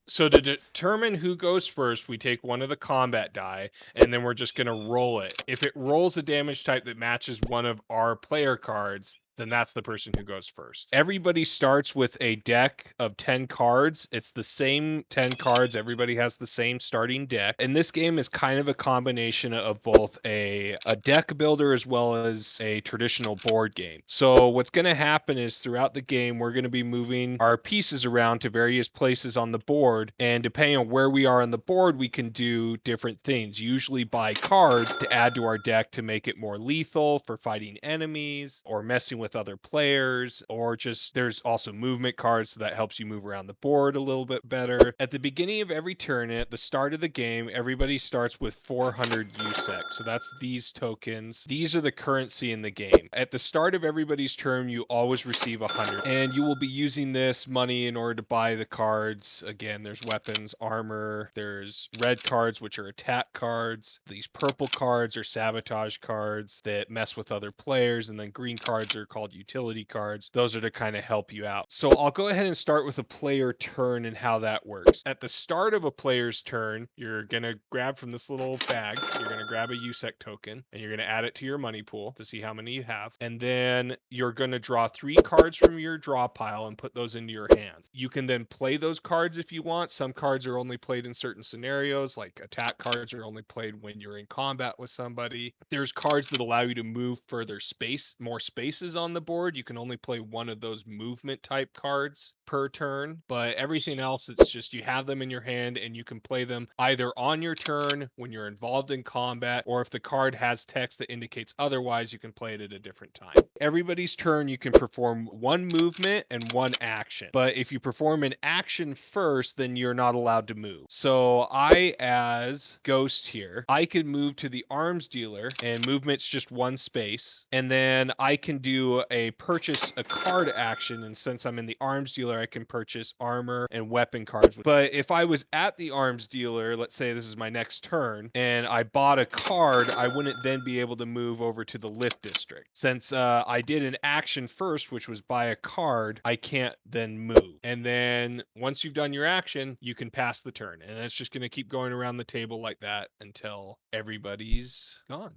So to determine who goes first, we take one of the combat die, and then we're just going to roll it. If it rolls a damage type that matches one of our player cards, then that's the person who goes first. Everybody starts with a deck of 10 cards. It's the same 10 cards. Everybody has the same starting deck. And this game is kind of a combination of both a deck builder as well as a traditional board game. So what's going to happen is throughout the game, we're going to be moving our pieces around to various places on the board. And depending on where we are on the board, we can do different things. Usually buy cards to add to our deck to make it more lethal for fighting enemies or messing with other players, or just there's also movement cards, so that helps you move around the board a little bit better. At the beginning of every turn, at the start of the game, everybody starts with 400 USEC. So that's these tokens. These are the currency in the game. At the start of everybody's turn, you always receive 100, and you will be using this money in order to buy the cards. Again, there's weapons, armor, there's red cards, which are attack cards. These purple cards are sabotage cards that mess with other players, and then green cards are called utility cards. Those are to kind of help you out. So I'll go ahead and start with a player turn and how that works. At the start of a player's turn, you're going to grab from this little bag, you're going to grab a USEC token, and you're going to add it to your money pool to see how many you have. And then you're going to draw 3 cards from your draw pile and put those into your hand. You can then play those cards if you want. Some cards are only played in certain scenarios, like attack cards are only played when you're in combat with somebody. There's cards that allow you to move further space, more spaces on the board. You can only play one of those movement type cards per turn, but everything else, it's just you have them in your hand and you can play them either on your turn when you're involved in combat, or if the card has text that indicates otherwise, you can play it at a different time. Everybody's turn, you can perform 1 movement and 1 action, but if you perform an action first, then you're not allowed to move. So I, as Ghost here, I can move to the arms dealer, and movement's just 1 space, and then I can do a purchase a card action, and since I'm in the arms dealer, I can purchase armor and weapon cards. But if I was at the arms dealer, let's say this is my next turn, and I bought a card, I wouldn't then be able to move over to the lift district. Since I did an action first, which was buy a card, I can't then move. And then once you've done your action, you can pass the turn. And it's just going to keep going around the table like that until everybody's gone.